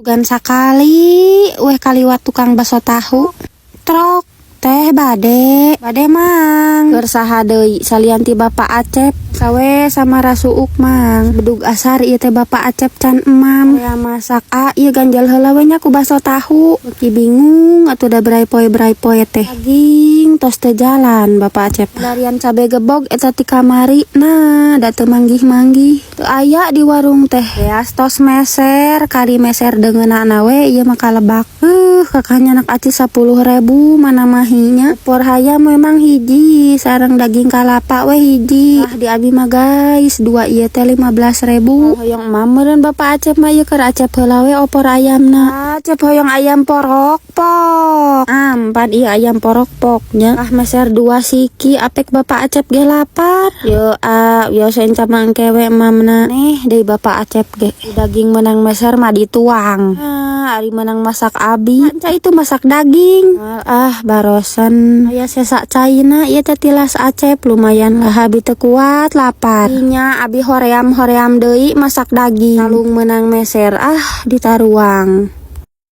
Gan sakali weh kaliwat tukang baso tahu. Trok teh bade mang gersaha deui salianti Bapak Acep sawe sama rasuuk mang bedug asar ieu teh Bapak Acep can emam ya masak ieu ganjal heula we nya ku baso tahu beuki bingung atuh da berai-poe teh daging tos teu jalan Bapak Acep larian cabe gebog eta ti kamari nah da teu manggih-manggih teu aya di warung teh beas tos meser kari meser deungeunana we ieu mah kalebak kakaknya anak aci 10.000 mana mahinya opor hayam memang hiji sareng daging kalapa we hiji di abi mah guys dua ieu teh 15.000 hoyong emam meureun Bapak Acep mah ieu keur Acep heula we opor ayamna Acep hoyong ayam porok-pok pan ieu ayam porok-poknya meser 2 siki apek Bapak Acep ge lapar yo senca mangke we emamna nih deui Bapak Acep ge daging menang meser mah dituang ari menang masak abi ca itu masak daging barosan aya sesak caina ieu teh tilas Acep lumayan lah abi teu kuat lapar nya abi hoream deui masak daging kalung menang meser ditaruang